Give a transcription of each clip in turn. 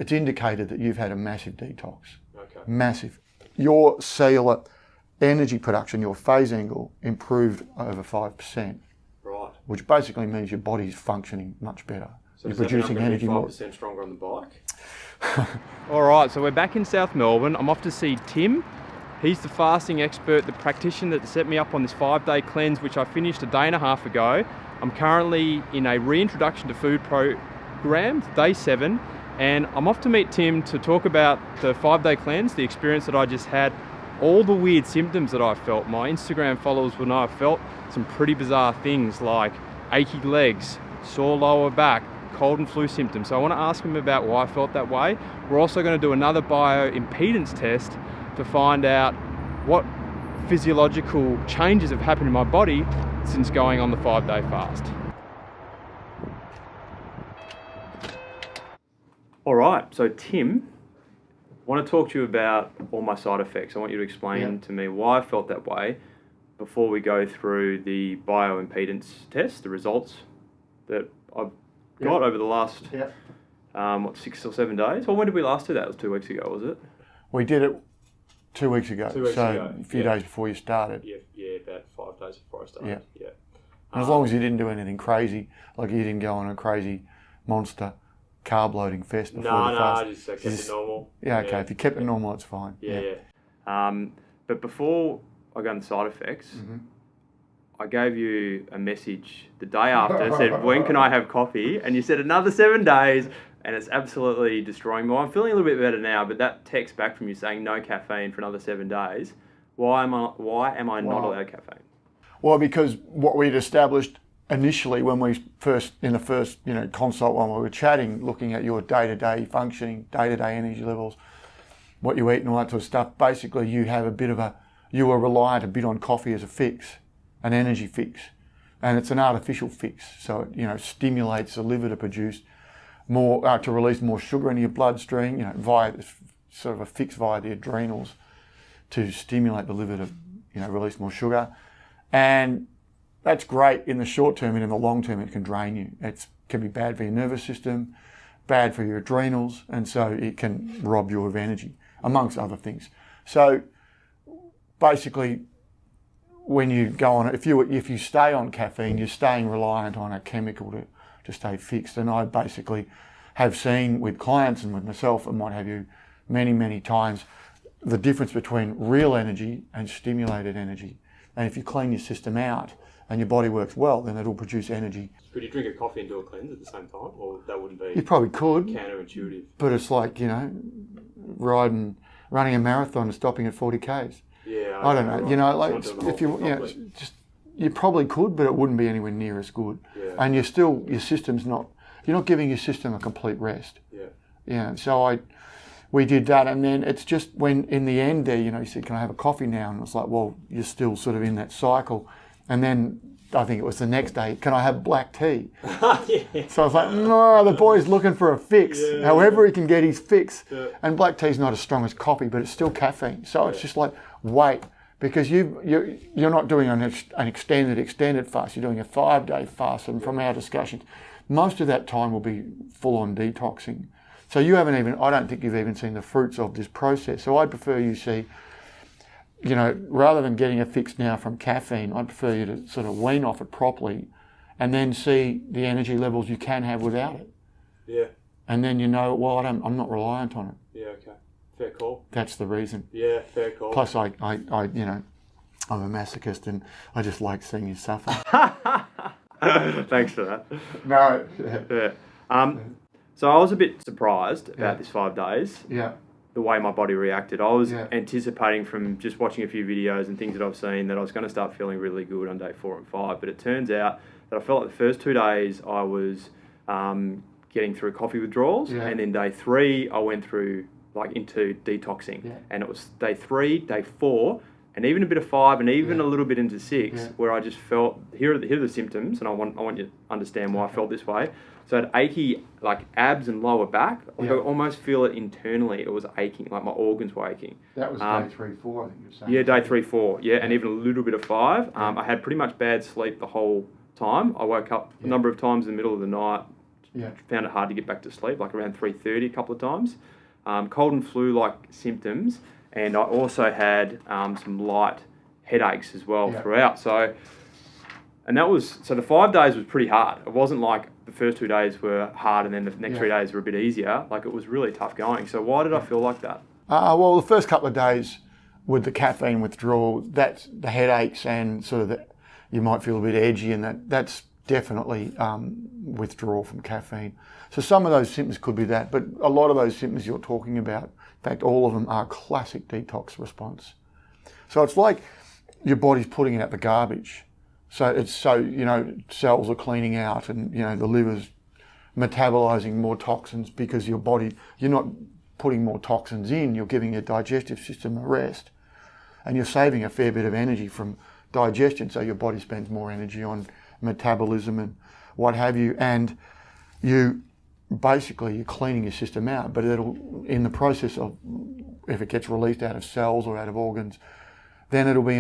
it's indicated that you've had a massive detox. Okay. Massive. Your cellular energy production, your phase angle, improved over 5%. Right. Which basically means your body's functioning much better. So you're producing energy more. 5% stronger on the bike? All right, so we're back in South Melbourne. I'm off to see Tim. He's the fasting expert, the practitioner that set me up on this 5-day cleanse, which I finished a day and a half ago. I'm currently in a reintroduction to food program, day 7, and I'm off to meet Tim to talk about the 5-day cleanse, the experience that I just had, all the weird symptoms that I felt. My Instagram followers will know I felt some pretty bizarre things like achy legs, sore lower back, cold and flu symptoms. So I want to ask him about why I felt that way. We're also going to do another bioimpedance test to find out what physiological changes have happened in my body since going on the 5-day fast. All right, so Tim, I want to talk to you about all my side effects. I want you to explain to me why I felt that way before we go through the bioimpedance test, the results that I've got over the last 6 or 7 days. Well, when did we last do that? It was 2 weeks ago, was it? We did it 2 weeks ago. 2 weeks ago. A few days before you started. Yeah, about 5 days before I started. Yeah. And as long as you didn't do anything crazy, like you didn't go on a crazy monster carb loading fest before the fast. No, I just kept it normal. Yeah, okay. If you kept it normal, it's fine. But before I go into side effects, I gave you a message the day after, said, when can I have coffee? And you said another 7 days, and it's absolutely destroying me. Well, I'm feeling a little bit better now, but that text back from you saying no caffeine for another 7 days, why am I not allowed caffeine? Well, because what we'd established initially when we first, in the first, consult when we were chatting, looking at your day-to-day functioning, day-to-day energy levels, what you eat and all that sort of stuff, basically you were reliant a bit on coffee as a fix, an energy fix. And it's an artificial fix. So it, stimulates the liver to produce more, to release more sugar into your bloodstream, via sort of a fix via the adrenals to stimulate the liver to, release more sugar. And that's great in the short term, and in the long term it can drain you. It can be bad for your nervous system, bad for your adrenals, and so it can rob you of energy, amongst other things. So basically, when you go on, if you stay on caffeine, you're staying reliant on a chemical to stay fixed. And I basically have seen with clients and with myself and what have you, many, many times, the difference between real energy and stimulated energy. And if you clean your system out and your body works well, then it'll produce energy. Could you drink a coffee and do a cleanse at the same time? Or that wouldn't be... You probably could. Counterintuitive. But it's like, running a marathon and stopping at 40 Ks. Yeah. I don't know. You probably could, but it wouldn't be anywhere near as good. Yeah. And your system's not, you're not giving your system a complete rest. Yeah. Yeah. So we did that, and then it's just when in the end there, you said, can I have a coffee now? And it's like, well, you're still sort of in that cycle. And then I think it was the next day, can I have black tea? Yeah. So I was like, no, the boy's looking for a fix. Yeah. However he can get his fix. Yeah. And black tea's not as strong as coffee, but it's still caffeine. So it's just like, wait, because you're not doing an extended fast. You're doing a 5-day fast. And from our discussions, most of that time will be full on detoxing. So I don't think you've even seen the fruits of this process. So I'd prefer you see, rather than getting a fix now from caffeine, I'd prefer you to sort of wean off it properly and then see the energy levels you can have without it. Yeah. And then I'm not reliant on it. Yeah, okay. Fair call. That's the reason. Yeah, fair call. Plus I'm a masochist and I just like seeing you suffer. Thanks for that. No. Yeah. So I was a bit surprised about this 5 days. Yeah. The way my body reacted. I was anticipating from just watching a few videos and things that I've seen that I was going to start feeling really good on day 4 and 5. But it turns out that I felt like the first 2 days I was getting through coffee withdrawals. Yeah. And then day 3 I went through into detoxing. Yeah. And it was day 3, day 4, and even a bit of 5 and even a little bit into 6 where I just felt, here are the symptoms, and I want you to understand why I felt this way. So I had achy, abs and lower back. I almost feel it internally. It was aching, my organs were aching. That was day 3, 4, I think you're saying. Yeah, day 3, 4, and even a little bit of 5. I had pretty much bad sleep the whole time. I woke up a number of times in the middle of the night, Found it hard to get back to sleep, like around 3:30 a couple of times. Cold and flu-like symptoms, and I also had some light headaches as well throughout. So the 5 days was pretty hard. It wasn't like the first 2 days were hard and then the next 3 days were a bit easier. Like, it was really tough going. So why did I feel like that? Well, the first couple of days with the caffeine withdrawal, that's the headaches and sort of you might feel a bit edgy, and that's definitely withdrawal from caffeine. So some of those symptoms could be that, but a lot of those symptoms you're talking about, in fact, all of them are classic detox response. So it's like your body's putting out the garbage. So cells are cleaning out, and the liver's metabolizing more toxins because you're not putting more toxins in, you're giving your digestive system a rest, and you're saving a fair bit of energy from digestion, so your body spends more energy on metabolism and what have you, and you're cleaning your system out, but it'll, in the process of, if it gets released out of cells or out of organs, then it'll be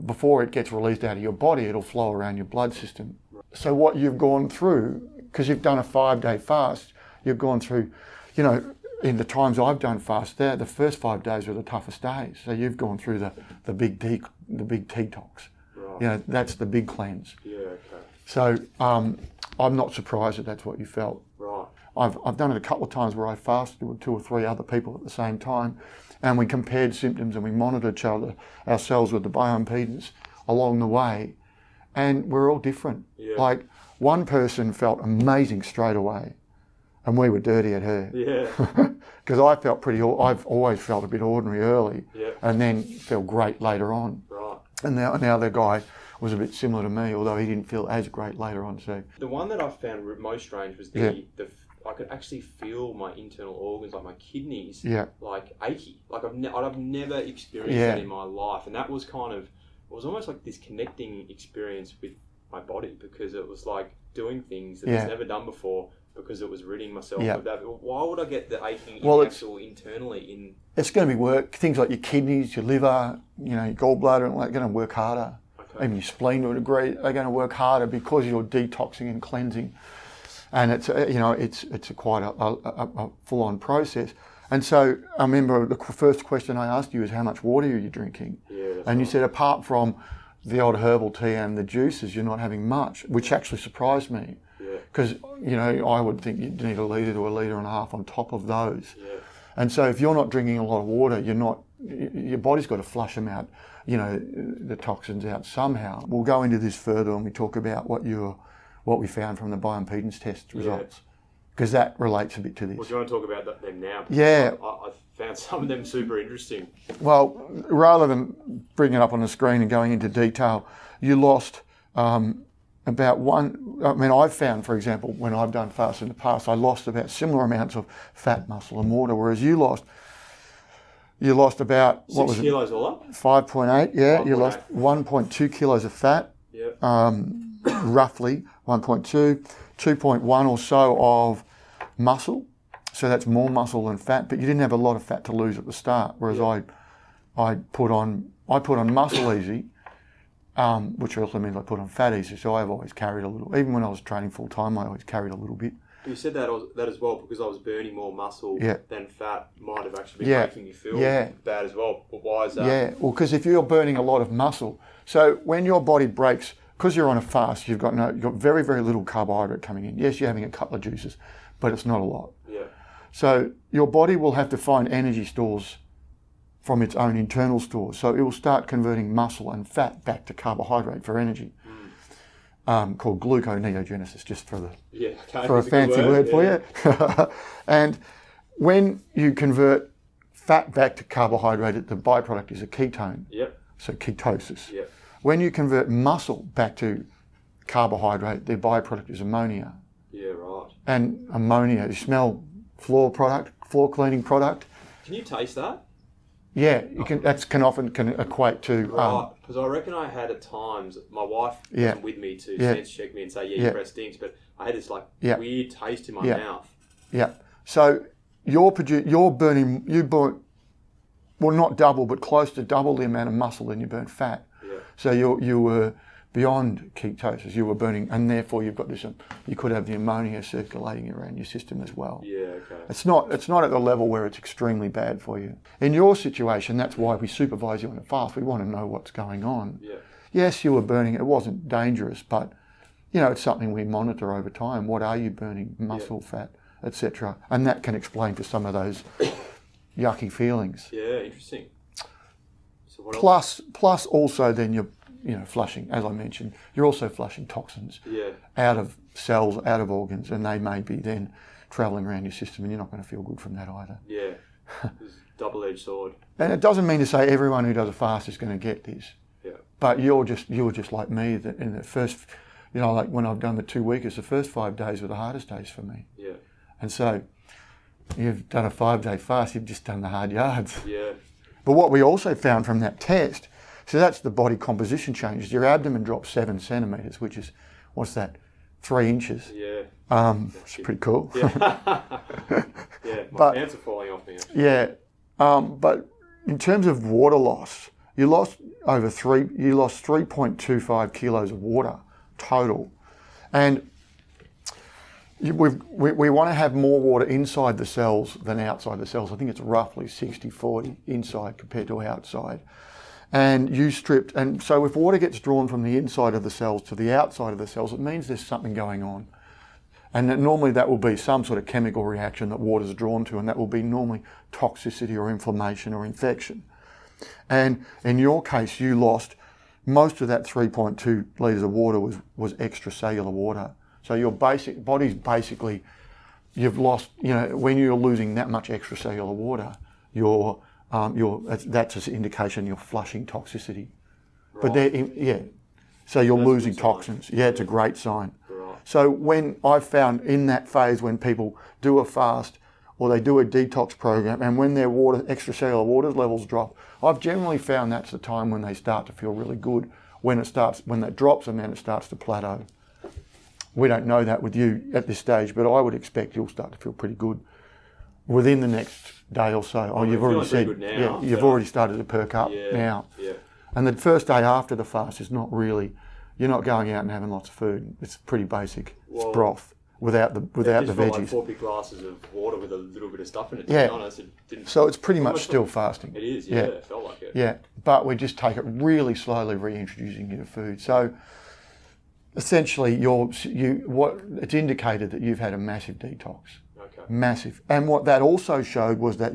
before it gets released out of your body, it'll flow around your blood system. So what you've gone through, because you've done a 5-day fast, you've gone through, in the times I've done fast, the first 5 days were the toughest days. So you've gone through the big detox. Right. That's the big cleanse. Yeah, okay. So I'm not surprised that that's what you felt. Right. I've done it a couple of times where I fasted with 2 or 3 other people at the same time, and we compared symptoms and we monitored ourselves with the bioimpedance along the way, and we're all different. Yeah. Like, one person felt amazing straight away, and we were dirty at her. Yeah. Because I've always felt a bit ordinary early, and then felt great later on. Right. And now the guy was a bit similar to me, although he didn't feel as great later on. So the one that I found most strange was I could actually feel my internal organs, like my kidneys, like achy. Like I've never experienced that in my life, and that was it was almost like this connecting experience with my body, because it was like doing things that I've never done before, because it was ridding myself of that. Why would I get the aching internally? It's going to be work. Things like your kidneys, your liver, your gallbladder, and they're going to work harder. Okay. Even your spleen, to a degree, they're going to work harder because you're detoxing and cleansing. And it's quite a full-on process. And so I remember the first question I asked you is, how much water are you drinking? Yeah, and you said, apart from the odd herbal tea and the juices, you're not having much, which actually surprised me. Because, I would think you'd need 1 litre to 1.5 litres on top of those. Yeah. And so if you're not drinking a lot of water, your body's got to flush them out, the toxins out somehow. We'll go into this further when we talk about what we found from the bioimpedance test results, because that relates a bit to this. Well, do you want to talk about them now? Yeah. I found some of them super interesting. Well, rather than bringing it up on the screen and going into detail, you lost I've found, for example, when I've done fasts in the past, I lost about similar amounts of fat, muscle and water, whereas you lost about, 6 kilos all up? 5.8, yeah. You lost 1.2 kilos of fat, roughly 1.2, 2.1 or so of muscle. So that's more muscle than fat, but you didn't have a lot of fat to lose at the start, whereas I put on muscle easy, which also means I put on fat easy. So I've always carried a little. Even when I was training full time, I always carried a little bit. You said that as well, because I was burning more muscle than fat might have actually been making you feel bad as well. But why is that? Yeah, well, because if you're burning a lot of muscle, so when your body breaks, because you're on a fast, you've got very, very little carbohydrate coming in. Yes, you're having a couple of juices, but it's not a lot. Yeah. So your body will have to find energy stores from its own internal stores. So it will start converting muscle and fat back to carbohydrate for energy. Called gluconeogenesis, just for a fancy word for you. And when you convert fat back to carbohydrate, the byproduct is a ketone. Yep. So ketosis. Yep. When you convert muscle back to carbohydrate, the byproduct is ammonia. Yeah, right. And ammonia, you smell floor cleaning product. Can you taste that? Yeah, you can. That can often equate to. Right, because I reckon I had at times, my wife wasn't with me to sense check me and say, your breath stinks, but I had this weird taste in my mouth. Yeah. So you're burning, well, not double, but close to double the amount of muscle than you burn fat. Yeah. So you were beyond ketosis. You were burning, and therefore you've got this. You could have the ammonia circulating around your system as well. Yeah, okay. It's not at the level where it's extremely bad for you. In your situation, that's why we supervise you on a fast. We want to know what's going on. Yeah. Yes, you were burning. It wasn't dangerous, but it's something we monitor over time. What are you burning? Muscle, fat, etc. And that can explain for some of those yucky feelings. Yeah, interesting. So what else? Plus also then you're flushing, as I mentioned, you're also flushing toxins out of cells, out of organs, and they may be then travelling around your system, and you're not going to feel good from that either. Yeah, it's a double-edged sword. And it doesn't mean to say everyone who does a fast is going to get this. Yeah. But you're just like me, that in the first, like when I've done the 2-weekers, the first 5 days were the hardest days for me. Yeah. And so you've done a 5-day fast, you've just done the hard yards. Yeah. But what we also found from that test, so that's the body composition changes. Your abdomen drops 7 centimetres, which is, what's that, 3 inches? Yeah. It's pretty cool. Yeah. Yeah, my pants are falling off me. Actually. Yeah. But in terms of water loss, you lost 3.25 kilos of water total. And we want to have more water inside the cells than outside the cells. I think it's roughly 60-40 inside compared to outside. And you stripped, and so if water gets drawn from the inside of the cells to the outside of the cells, it means there's something going on. And normally that will be some sort of chemical reaction that water's drawn to, and that will be normally toxicity or inflammation or infection. And in your case, you lost most of that 3.2 litres of water was extracellular water. So your body's basically, you've lost, when you're losing that much extracellular water, that's an indication you're flushing toxicity. Right. But so you're losing toxins. Yeah, it's a great sign. Right. So when I've found in that phase when people do a fast or they do a detox program, and when their extracellular water levels drop, I've generally found that's the time when they start to feel really good. When that drops, and then it starts to plateau. We don't know that with you at this stage, but I would expect you'll start to feel pretty good within the next day or so. Oh, you've already said, you've already started to perk up now. Yeah. And the first day after the fast is not really, you're not going out and having lots of food. It's pretty basic. It's broth without the veggies. Like 4 big glasses of water with a little bit of stuff in it. To be honest, so it's pretty much still fasting. It is. Yeah, it felt like it. Yeah, but we just take it really slowly, reintroducing you to food. So essentially, it's indicated that you've had a massive detox. Okay. Massive. And what that also showed was that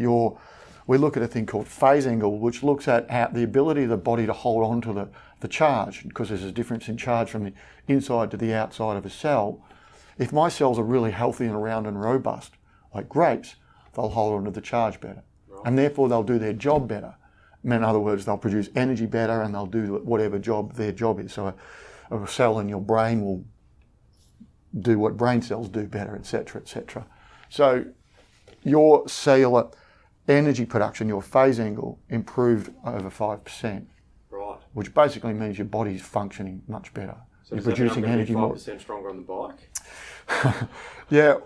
we look at a thing called phase angle, which looks at the ability of the body to hold on to the charge, because there's a difference in charge from the inside to the outside of a cell. If my cells are really healthy and round and robust, like grapes, they'll hold on to the charge better. Right. And therefore they'll do their job better. In other words, they'll produce energy better, and they'll do whatever their job is. So a cell in your brain will do what brain cells do better, etc., etc. So your cellular energy production, your phase angle, improved over 5%. Right. Which basically means your body's functioning much better. So you're producing energy more. 5% stronger on the bike? Yeah,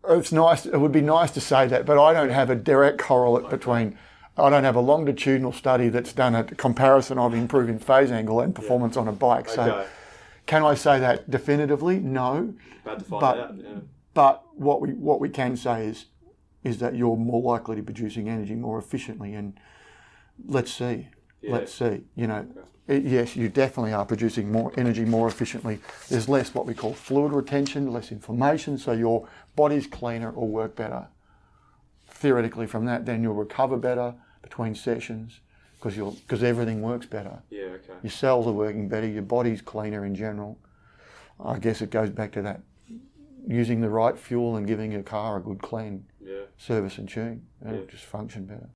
it's nice. It would be nice to say that, but I don't have a direct correlate between. I don't have a longitudinal study that's done a comparison of improving phase angle and performance on a bike. So, can I say that definitively? No. About to find out. Yeah. But what we can say is that you're more likely to be producing energy more efficiently, and let's see. Yeah. Let's see. Yes, you definitely are producing more energy more efficiently. There's less what we call fluid retention, less inflammation, so your body's cleaner or work better. Theoretically, from that, then you'll recover better between sessions because everything works better. Yeah, okay. Your cells are working better. Your body's cleaner in general. I guess it goes back to that, using the right fuel and giving your car a good clean service and tune. It'll just function better.